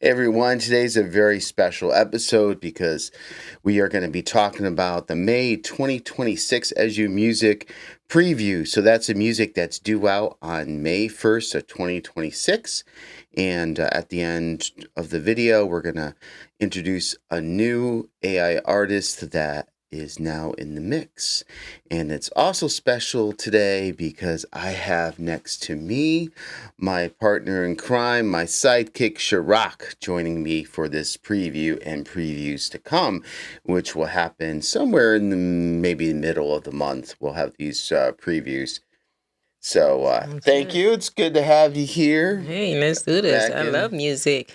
Hey everyone, today's a very special episode because we are going to be talking about the May 2026 Edshue music preview. So that's a music that's due out on May 1st of 2026. And at the end of the video, we're going to introduce a new AI artist that is now in the mix. And it's also special today because I have next to me my partner in crime, my sidekick Chirac, joining me for this preview and previews to come, which will happen somewhere in the maybe middle of the month. We'll have these previews. So thank good. you. It's good to have you here. Hey, let's do this. Back I in. love music.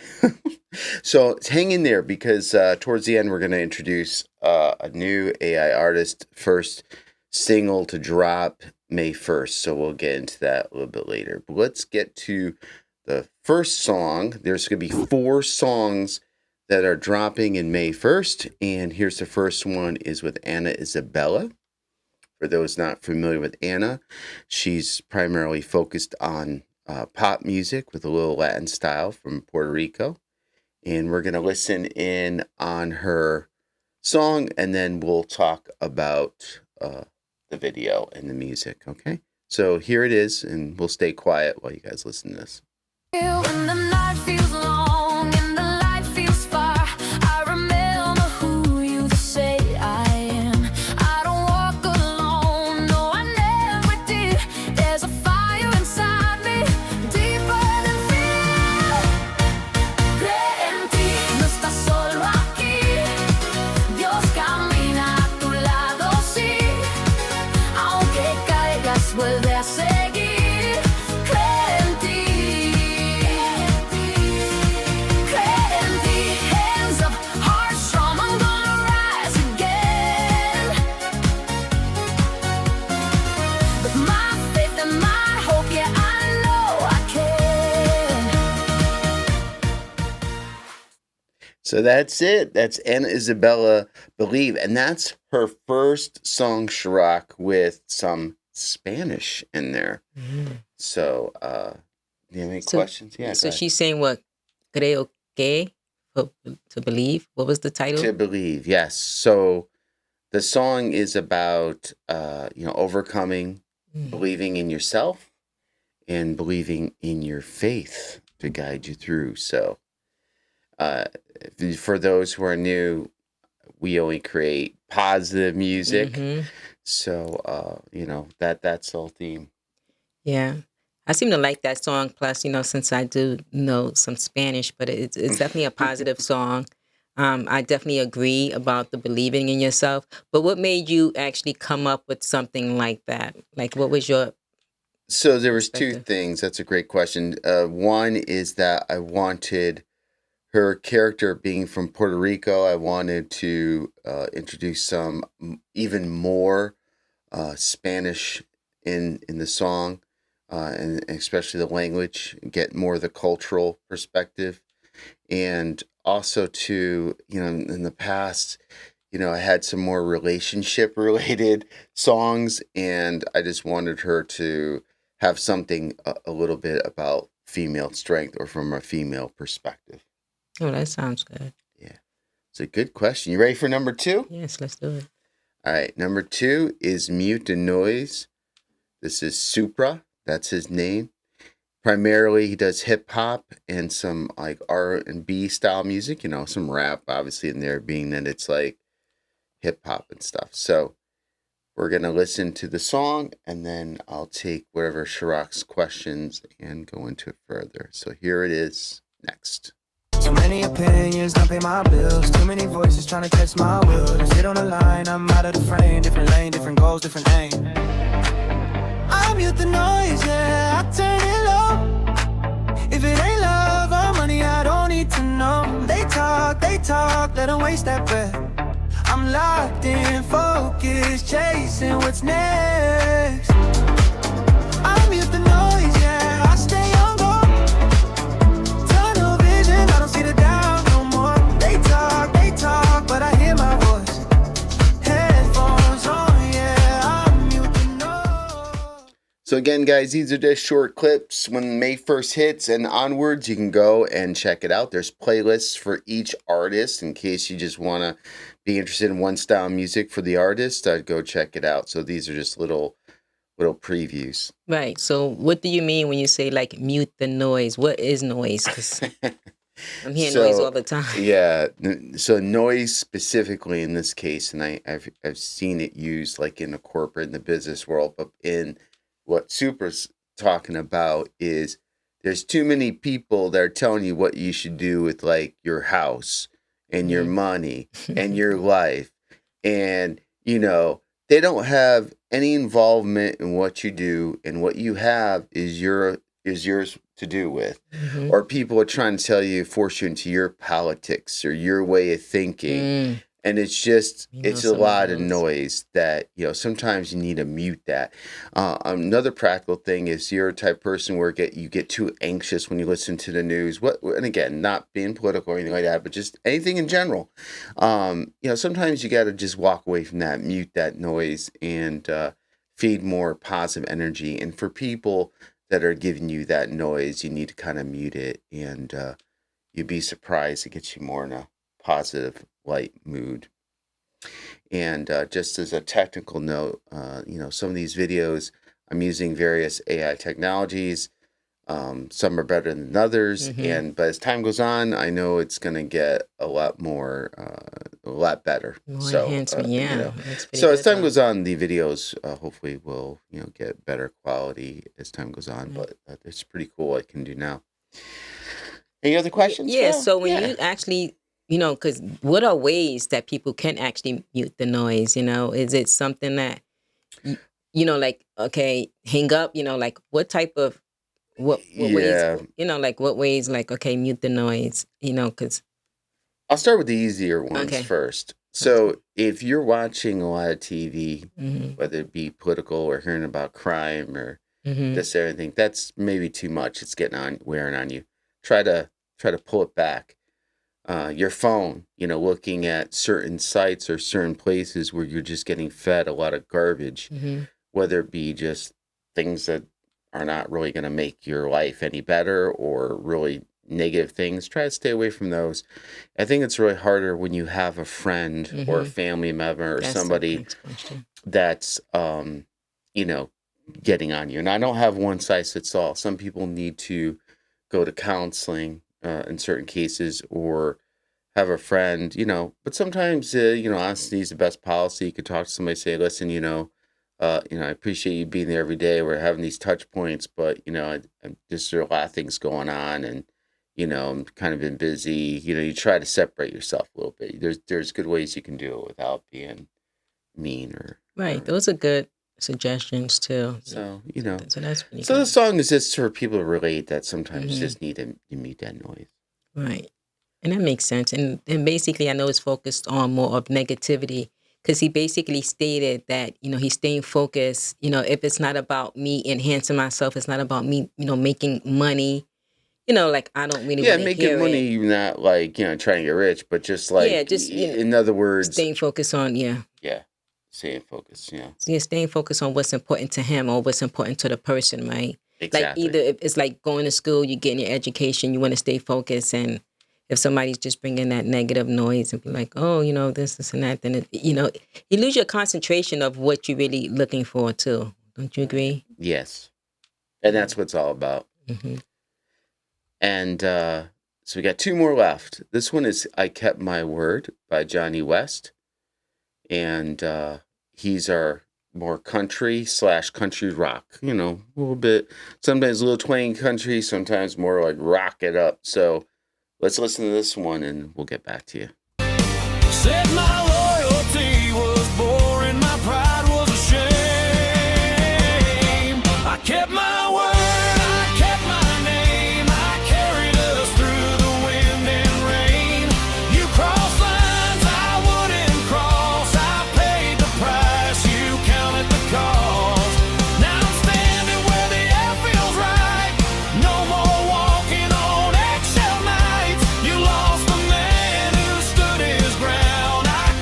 So hang in there because towards the end we're going to introduce a new AI artist, first single to drop May 1st. So we'll get into that a little bit later. But let's get to the first song. There's going to be 4 songs that are dropping in May 1st. And here's the first one is with Anna Isabella. For those not familiar with Anna, she's primarily focused on pop music with a little Latin style from Puerto Rico. And we're going to listen in on her song, and then we'll talk about the video and the music, okay? So here it is, and we'll stay quiet while you guys listen to this. When the night feels long and the light feels far, I remember who you say I am. I don't walk alone, no, I never did. There's a fire inside me, deeper than fear. Cree en ti, no estás solo aquí. Dios camina a tu lado, sí. Aunque caigas, vuelve a seguir. So that's it. That's Anna Isabella, Believe. And that's her first song, Chirac, with some Spanish in there. So, do you have any questions? Yeah. So she's saying what? Creo que, to believe. What was the title? To believe, yes. So the song is about, overcoming, believing in yourself, and believing in your faith to guide you through. So, for those who are new, we only create positive music. So, that's the whole theme. Yeah. I seem to like that song. Plus, since I do know some Spanish, but it's definitely a positive song. I definitely agree about the believing in yourself. But what made you actually come up with something like that? Like, what was your... So there was 2 things. That's a great question. One is that I wanted her character being from Puerto Rico. I wanted to introduce some even more Spanish in the song, and especially the language, get more of the cultural perspective. And also to, in the past, I had some more relationship related songs, and I just wanted her to have something a little bit about female strength or from a female perspective. Oh, that sounds good. Yeah. It's a good question. You ready for number 2? Yes, let's do it. All right. Number 2 is Mute the Noise. This is Supra. That's his name. Primarily, he does hip hop and some like R&B style music, some rap obviously in there, being that it's like hip hop and stuff. So we're going to listen to the song, and then I'll take whatever Chirac's questions and go into it further. So here it is next. Too many opinions, don't pay my bills. Too many voices trying to test my will. To sit on the line, I'm out of the frame. Different lane, different goals, different aim. I mute the noise, yeah, I turn it low. If it ain't love or money, I don't need to know. They talk, let them waste that breath. I'm locked in, focused, chasing what's next. I mute the noise, yeah, I stay on go. Tunnel vision, I don't see the doubt no more. They talk, but I hear my voice. Headphones on, yeah, I mute the noise. So again, guys, these are just short clips. When May 1st hits and onwards, you can go and check it out. There's playlists for each artist in case you just want to be interested in one style of music for the artist. I'd go check it out. So these are just little previews. Right. So what do you mean when you say like mute the noise? What is noise? 'Cause I'm hearing noise all the time. Yeah. So noise specifically in this case, and I've seen it used like in the corporate and the business world, but in what Supra's talking about is there's too many people that are telling you what you should do with like your house and your money and your life. And, they don't have any involvement in what you do, and what you have is yours to do with. Mhm. Or people are trying to force you into your politics or your way of thinking. Mm. And it's just, it's a some of lot of those. noise that, sometimes you need to mute that. Another practical thing is you're a type of person where you get too anxious when you listen to the news. And again, not being political or anything like that, but just anything in general. Sometimes you got to just walk away from that, mute that noise, and feed more positive energy. And for people that are giving you that noise, you need to kind of mute it, and you'd be surprised it gets you more in a positive light mood. And just as a technical note, some of these videos I'm using various AI technologies. Some are better than others, but as time goes on, I know it's going to get a lot better. More So enhancement, That's pretty so as good, time though. goes on, the videos hopefully will get better quality as time goes on. But it's pretty cool what I can do now. Any other questions? Yeah. Phil? So when you actually, because what are ways that people can actually mute the noise? Is it something that, like, okay, hang up, like what type of, what Yeah. ways, like what ways, like, okay, mute the noise, because, I'll start with the easier ones Okay. first. So if you're watching a lot of TV, mhm, whether it be political or hearing about crime or mhm, this or anything, that's maybe too much. It's wearing on you. Try to pull it back. Your phone, looking at certain sites or certain places where you're just getting fed a lot of garbage, mhm. whether it be just things that are not really going to make your life any better or really negative things. Try to stay away from those. I think it's really harder when you have a friend or a family member or That's the somebody next question. that's getting on you. And I don't have one size fits all. Some people need to go to counseling in certain cases, or have a friend, but sometimes honesty is the best policy. You could talk to somebody, say, listen, I appreciate you being there every day. We're having these touch points, but just there are a lot of things going on, and I'm kind of been busy. You try to separate yourself a little bit. There's good ways you can do it without being mean or Right. Those are good suggestions too. so So that's pretty So the good. song is just for people to relate that sometimes you just need to mute that noise. Right. And that makes sense. And basically, I know it's focused on more of negativity, because he basically stated that, he's staying focused. If it's not about me enhancing myself, it's not about me, making money. Like I don't really Yeah, want to making hear money, not like, trying to get rich, but just like, Yeah, just, in other words, staying focused on, staying focused, staying focused on what's important to him or what's important to the person, right? Like exactly. either if it's like going to school, you're getting your education, you want to stay focused, and if somebody's just bringing that negative noise and be like, oh, this and that, then you lose your concentration of what you're really looking for too. Don't you agree? Yes. And that's what it's all about. Mm-hmm. And so we got two more left. This one is I Kept My Word by Johnny West. And he's our more country/country rock, a little bit, sometimes a little twang country, sometimes more like rock it up. So let's listen to this one and we'll get back to you. Said my loyalty was boring, my pride was a shame. I kept my word, I kept my name, I carried us through the wind and rain. You crossed lines I wouldn't cross, I paid the price, you counted the cost. Now I'm standing where the air feels right, no more walking on eggshell nights. You lost the man who stood his ground. I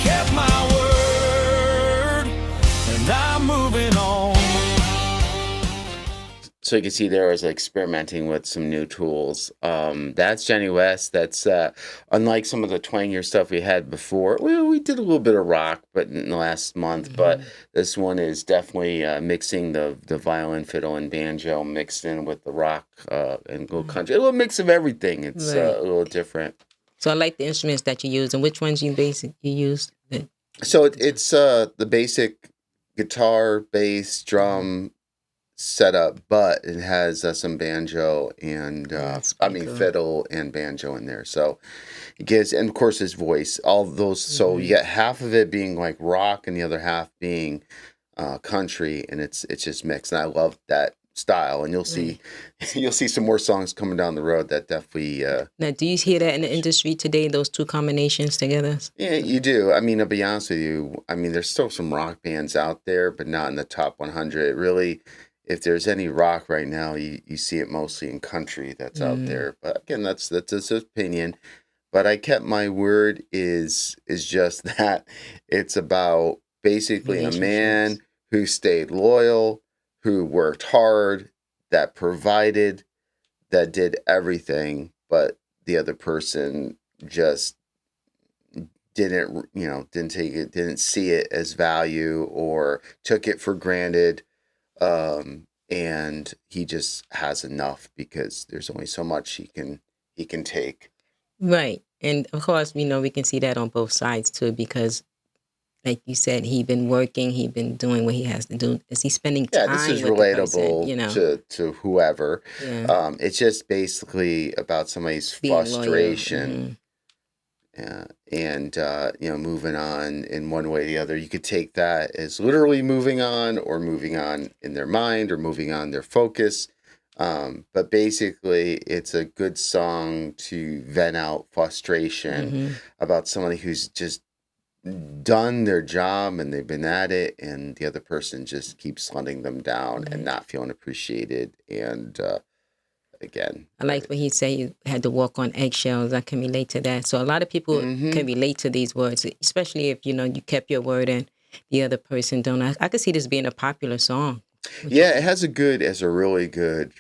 So you can see there I was experimenting with some new tools. That's Jenny West. That's unlike some of the twangier stuff we had before. We did a little bit of rock, but in the last month. But this one is definitely mixing the violin, fiddle, and banjo mixed in with the rock and little country. A little mix of everything. It's a little different. So I like the instruments that you use, and which ones you use. So it's the basic guitar, bass, drum setup, but it has some banjo and fiddle and banjo in there. So it gives, and of course his voice, all those. So you get half of it being like rock and the other half being country, and it's just mixed. And I love that style. And you'll see some more songs coming down the road that definitely. Now, do you hear that in the industry today? Those two combinations together? Yeah, you do. I mean, to be honest with you, I mean, there's still some rock bands out there, but not in the top 100. It really. If there's any rock right now, you see it mostly in country that's out there. But again, that's his opinion. But I kept my word is just that it's about basically a man who stayed loyal, who worked hard, that provided, that did everything, but the other person just didn't take it, didn't see it as value or took it for granted. And he just has enough because there's only so much he can take. Right. And of course, we can see that on both sides too, because like you said, he been working, he been doing what he has to do. Is he spending time this is with relatable the person, to whoever. Yeah. It's just basically about somebody's Being frustration. And moving on in one way or the other. You could take that as literally moving on, or moving on in their mind, or moving on their focus. But basically, it's a good song to vent out frustration about somebody who's just done their job and they've been at it, and the other person just keeps letting them down and not feeling appreciated. And again, I like when he said you had to walk on eggshells. I can relate to that. So a lot of people can relate to these words, especially if you kept your word and the other person don't. I could see this being a popular song. Yeah, it has a really good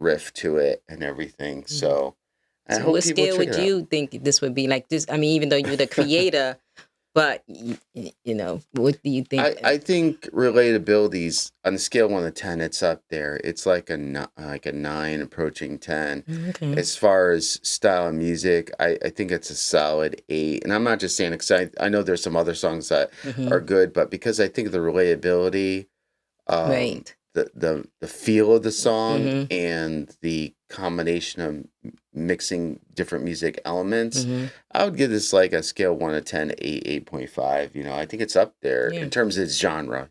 riff to it and everything. So I hope what people scale check would it out. you think this would be? Like this, I mean, even though you're the creator, but what do you think? I think relatability's on the scale of 1 to 10. It's up there. It's like a 9 approaching 10. Okay. As far as style of music, I think it's a solid 8. And I'm not just saying it because I know there's some other songs that are good, but because I think of the relatability, Right. the feel of the song and the combination of mixing different music elements, I would give this like a scale 1 to 10, 8, 8.5. I think it's up there in terms of its genre,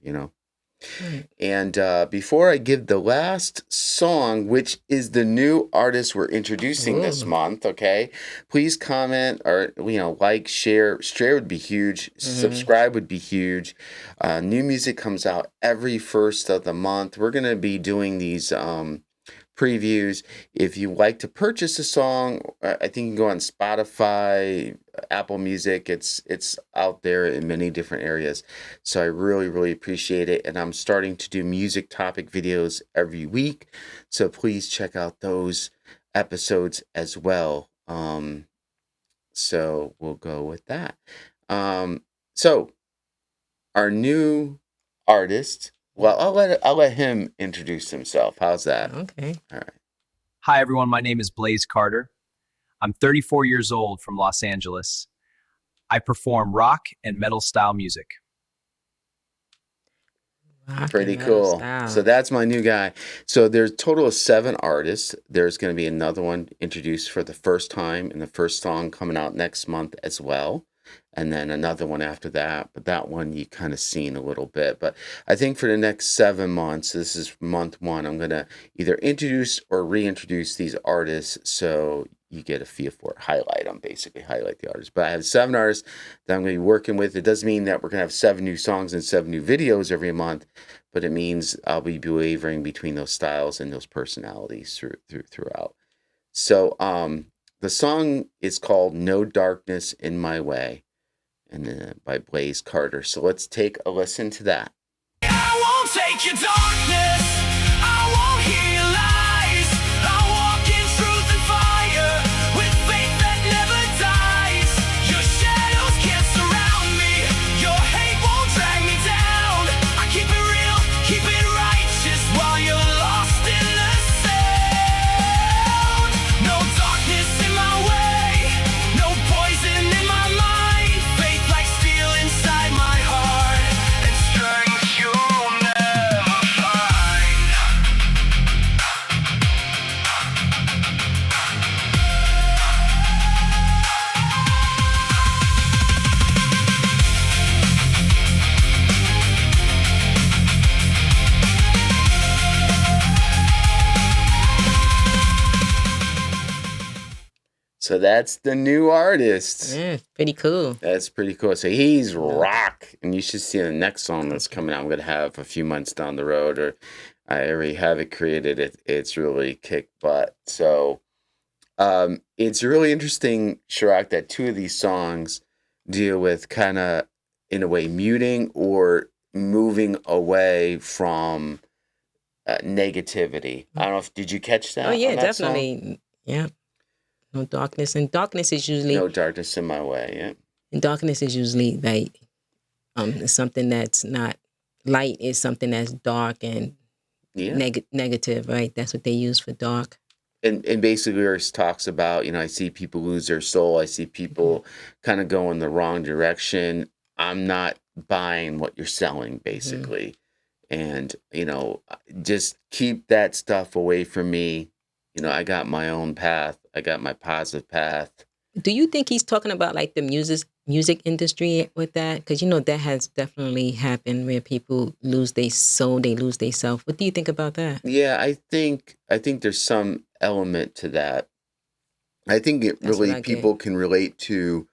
Right. And before I give the last song, which is the new artist we're introducing this month, okay, please comment or like, share would be huge, subscribe would be huge. New music comes out every first of the month. We're gonna be doing these previews. If you like to purchase a song, I think you can go on Spotify, Apple Music. It's out there in many different areas. So I really, really appreciate it. And I'm starting to do music topic videos every week. So please check out those episodes as well. So we'll go with that. So our new artist, well, I'll let him introduce himself. How's that? Okay. All right. Hi, everyone. My name is Blaze Carter. I'm 34 years old from Los Angeles. I perform rock and metal style music. Rock Pretty and metal cool. style. So that's my new guy. So there's a total of 7 artists. There's going to be another one introduced for the first time, and the first song coming out next month as well. And then another one after that. But that one you kind of seen a little bit. But I think for the next 7 months, this is month 1, I'm going to either introduce or reintroduce these artists so you get a feel for it. Highlight the artists. But I have 7 artists that I'm going to be working with. It doesn't mean that we're going to have 7 new songs and 7 new videos every month, but it means I'll be wavering between those styles and those personalities throughout. So the song is called No Darkness in My Way, and by Blaze Carter. So let's take a listen to that. I won't take your darkness. I won't So that's the new artist. Yeah, pretty cool. That's pretty cool. So he's rock, and you should see the next song that's coming out. I'm gonna have a few months down the road, or I already have it created. It's really kick butt. So it's really interesting, Chirac, that two of these songs deal with kind of, in a way, muting or moving away from negativity. I don't know if did you catch that? Oh yeah, on that song? definitely. Yeah. No darkness, and darkness is usually No darkness in my way. Yeah. and darkness is usually like something that's not light is something that's dark and Yeah. negative, right? That's what they use for dark. And basically, it talks about, I see people lose their soul. I see people kind of go in the wrong direction. I'm not buying what you're selling, basically. And, just keep that stuff away from me. I got my own path. I got my positive path. Do you think he's talking about like the music industry with that? Because that has definitely happened where people lose their soul, they lose their self. What do you think about that? Yeah, I think there's some element to that. I think That's what really I get. people can relate to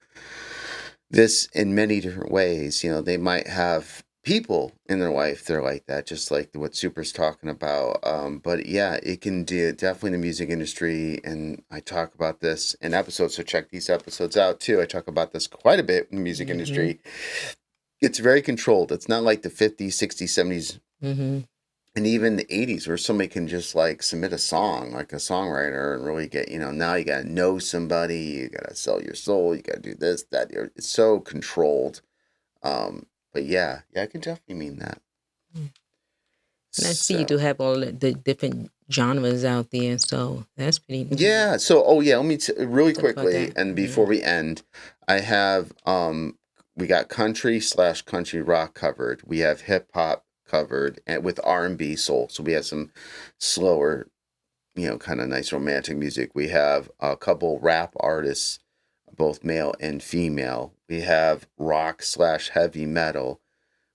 this in many different ways. They might have people in their life that are like that, just like what Super's talking about. But yeah, it can do definitely in the music industry. And I talk about this in episodes, so check these episodes out too. I talk about this quite a bit in the music industry. It's very controlled. It's not like the 50s, 60s, 70s, Mm-hmm. and even the 80s where somebody can just like submit a song, like a songwriter, and really get, now you got to know somebody, you got to sell your soul, you got to do this, that. It's so controlled. But yeah, I can definitely mean that. And I see you do have all the different genres out there, so that's pretty. Yeah. So, let me really Talk about quickly, that. and before we end, I have we got country rock covered. We have hip hop covered, and with R&B soul. So we have some slower, kind of nice romantic music. We have a couple rap artists, both male and female. We have rock/heavy metal.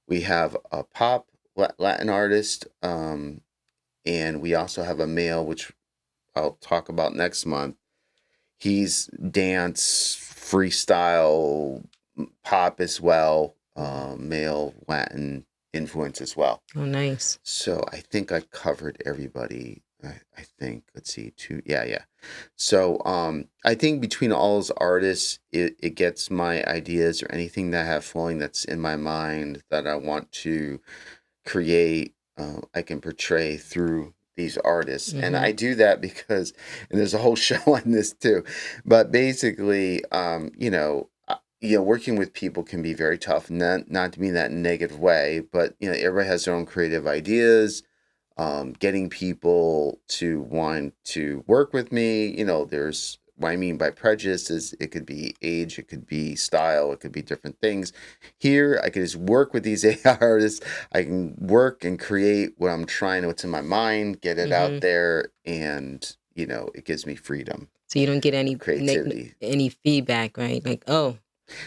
We have a pop Latin artist, and we also have a male, which I'll talk about next month. He's dance, freestyle, pop as well, male Latin influence as well. Oh, nice. So I think I covered everybody. I think, let's see, two. Yeah. So I think between all those artists, it gets my ideas or anything that I have flowing that's in my mind that I want to create, I can portray through these artists. And I do that because, and there's a whole show on this too, but basically, working with people can be very tough, not to mean that in a negative way, but, everybody has their own creative ideas. Getting people to want to work with me, there's what I mean by prejudice is it could be age, it could be style, it could be different things. Here, I can just work with these AI artists. I can work and create what I'm trying, what's in my mind, get it out there, and it gives me freedom. So you don't get any Creativity. any feedback, right? Like, oh,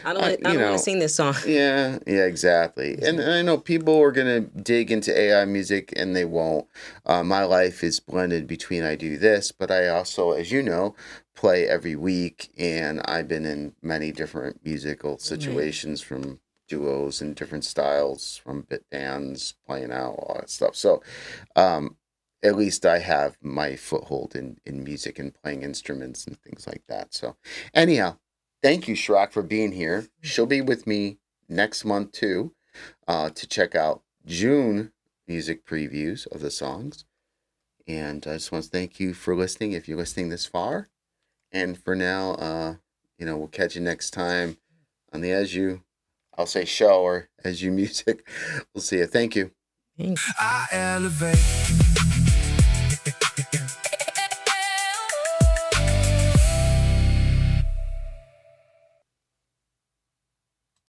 I don't want to sing this song. Yeah, exactly. And I know people are gonna dig into AI music, and they won't. My life is blended between I do this, but I also, as you know, play every week, and I've been in many different musical situations, from duos and different styles, from bit bands, playing out, all that stuff. So, at least I have my foothold in music and playing instruments and things like that. So, anyhow. Thank you, Chirac, for being here. She'll be with me next month, too, to check out June music previews of the songs. And I just want to thank you for listening, if you're listening this far. And for now, we'll catch you next time on the Edshue, I'll say show, or Edshue music. We'll see you. Thank you. Thanks. I elevate.